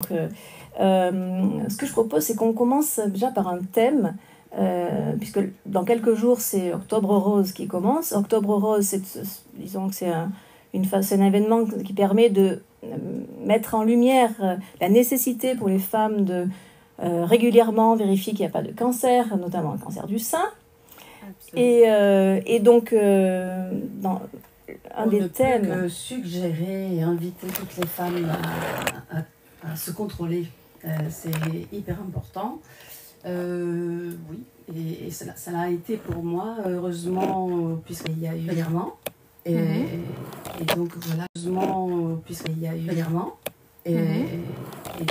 Ce que je propose, c'est qu'on commence déjà par un thème, puisque dans quelques jours, c'est Octobre Rose qui commence. Octobre Rose, disons que c'est un événement qui permet de mettre en lumière la nécessité pour les femmes de régulièrement vérifier qu'il n'y a pas de cancer, notamment le cancer du sein. Et donc, dans un des thèmes... On ne peut que suggérer et inviter toutes les femmes à se contrôler. C'est hyper important. Oui, et ça l'a été pour moi, heureusement, puisqu'il y a eu virement. Et donc voilà, heureusement, puisqu'il y a eu virement. Et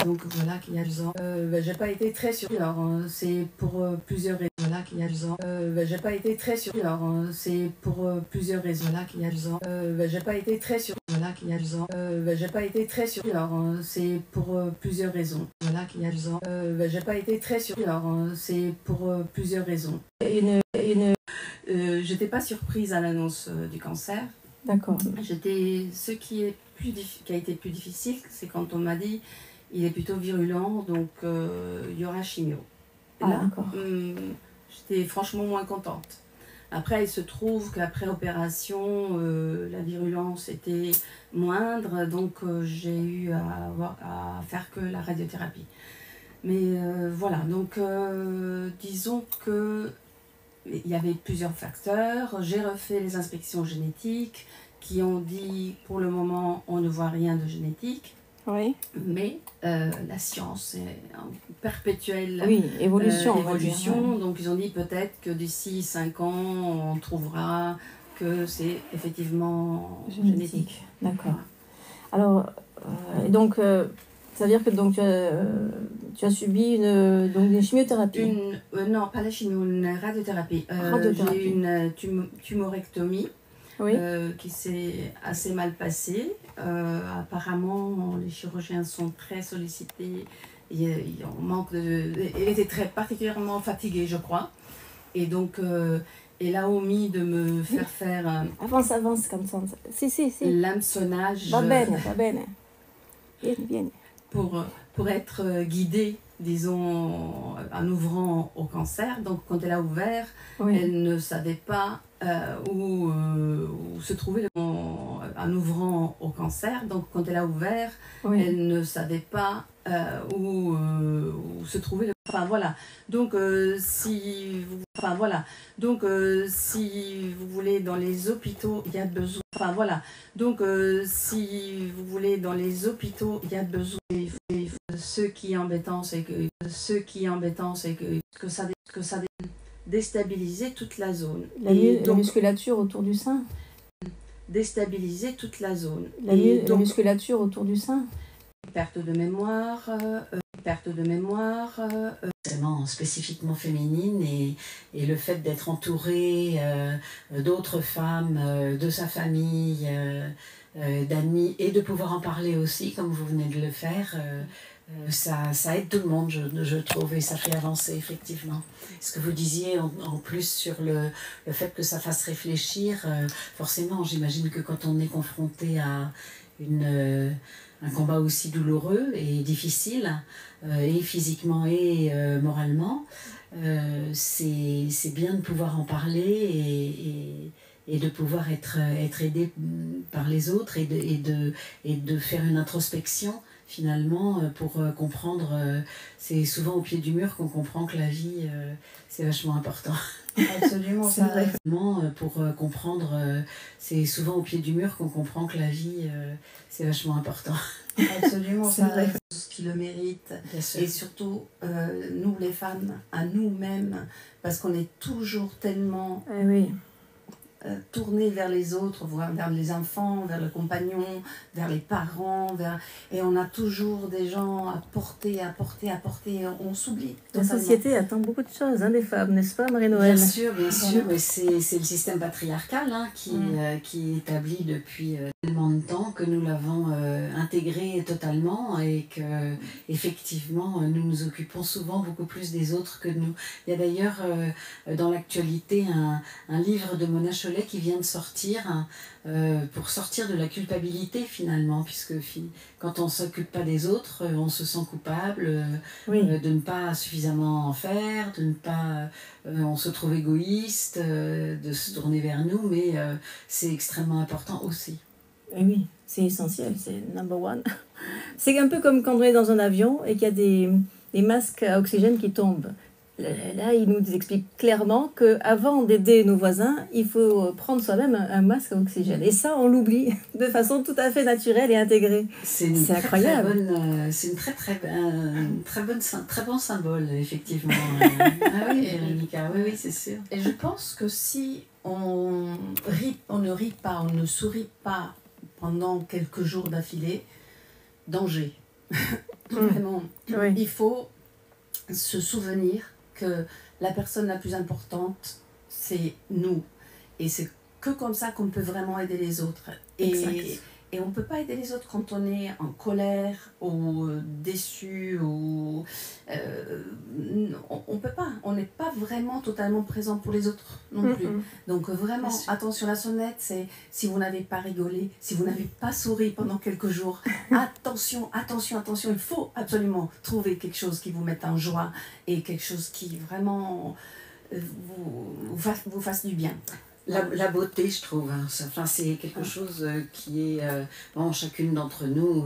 donc voilà qu'il y a 2 ans. J'ai pas été très sûre. Alors c'est pour plusieurs raisons. Voilà qu'il y a 2 ans. J'ai pas été très sûre. Alors c'est pour plusieurs raisons. Voilà qu'il y a 2 ans. J'ai pas été très sûre. Voilà qu'il y a 2 ans. J'ai pas été très sûre. Alors c'est pour plusieurs raisons. Voilà qu'il y a 2 ans. J'ai pas été très sûre. Alors c'est pour plusieurs raisons. J'étais pas surprise à l'annonce du cancer. D'accord. Ce qui a été plus difficile, c'est quand on m'a dit il est plutôt virulent, donc il y aura chimio. Et là, j'étais franchement moins contente. Après, il se trouve qu'après opération, la virulence était moindre, donc j'ai eu à faire que la radiothérapie. Mais voilà, donc disons que il y avait plusieurs facteurs. J'ai refait les inspections génétiques qui ont dit pour le moment on ne voit rien de génétique. Oui. Mais la science est en perpétuelle évolution. Donc ils ont dit peut-être que d'ici 5 ans on trouvera que c'est effectivement génétique. D'accord. Alors, donc, ça veut dire que donc, tu as subi une chimiothérapie. Non, pas la chimio, une radiothérapie. J'ai eu une tumorectomie. Oui. Qui s'est assez mal passée. Apparemment, les chirurgiens sont très sollicités. On manque elle était particulièrement fatiguée, je crois. Et donc, elle a omis de me faire Avance comme ça. Si. L'hameçonnage. Va bene. Vieni. Pour être guidée, disons, en ouvrant au cancer. Donc, quand elle a ouvert, elle ne savait pas où se trouvait en ouvrant au cancer. Donc, quand elle a ouvert, elle ne savait pas où se trouvait Enfin voilà. Donc si vous voulez dans les hôpitaux, il y a besoin. Enfin voilà. Donc si vous voulez dans les hôpitaux, il y a besoin. Ce qui est embêtant, c'est que ça déstabiliser toute la zone. La musculature autour du sein. Déstabiliser toute la zone. La musculature autour du sein. Perte de mémoire, spécifiquement féminine et le fait d'être entourée d'autres femmes, de sa famille, d'amis et de pouvoir en parler aussi comme vous venez de le faire, ça aide tout le monde je trouve et ça fait avancer effectivement. Ce que vous disiez en plus sur le fait que ça fasse réfléchir, forcément j'imagine que quand on est confronté à un combat aussi douloureux et difficile, et physiquement et moralement, c'est bien de pouvoir en parler et de pouvoir être aidé par les autres et de faire une introspection finalement pour comprendre. C'est souvent au pied du mur qu'on comprend que la vie, c'est vachement important. Absolument, c'est vrai. Pour comprendre, c'est souvent au pied du mur qu'on comprend que la vie, c'est vachement important. Absolument, c'est vrai. Ce qui le mérite. Et surtout, nous les femmes, à nous-mêmes, parce qu'on est toujours tellement tournées vers les autres, voire vers les enfants, vers le compagnon, vers les parents, et on a toujours des gens à porter, on s'oublie. La société attend beaucoup de choses des femmes, n'est-ce pas Marie-Noël? Bien sûr, mais c'est le système patriarcal qui établit depuis tellement de temps que nous l'avons intégré totalement et que effectivement nous nous occupons souvent beaucoup plus des autres que de nous. Il y a d'ailleurs dans l'actualité un livre de Mona Chollet volet qui vient de sortir pour sortir de la culpabilité finalement, puisque quand on ne s'occupe pas des autres, on se sent coupable de ne pas suffisamment en faire, de ne pas, on se trouve égoïste, de se tourner vers nous, mais c'est extrêmement important aussi. Et oui, c'est essentiel, c'est number one. C'est un peu comme quand on est dans un avion et qu'il y a des masques à oxygène qui tombent. Là, il nous explique clairement qu'avant d'aider nos voisins, il faut prendre soi-même un masque à oxygène. Et ça, on l'oublie de façon tout à fait naturelle et intégrée. C'est incroyable. C'est une très bon symbole, effectivement. Ah oui, Véronica, oui, c'est sûr. Et je pense que si on ne rit pas, on ne sourit pas pendant quelques jours d'affilée, danger. Vraiment, il faut se souvenir que la personne la plus importante, c'est nous. Et c'est que comme ça qu'on peut vraiment aider les autres. Et on ne peut pas aider les autres quand on est en colère ou déçu. Ou, on peut pas. On n'est pas vraiment totalement présent pour les autres non plus. Donc vraiment, attention, la sonnette, c'est si vous n'avez pas rigolé, si vous n'avez pas souri pendant quelques jours, attention, attention, attention. Il faut absolument trouver quelque chose qui vous mette en joie et quelque chose qui vraiment vous fasse du bien. La beauté, je trouve, hein. Enfin, c'est quelque chose qui est... bon, chacune d'entre nous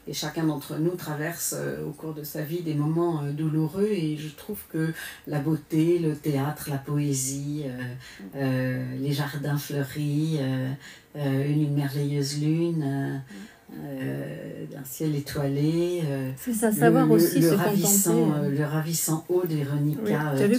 et chacun d'entre nous traverse au cours de sa vie des moments douloureux, et je trouve que la beauté, le théâtre, la poésie, les jardins fleuris, une merveilleuse lune... un ciel étoilé, c'est ça, savoir aussi se contenter. Le ravissant haut de Véronica. Oui.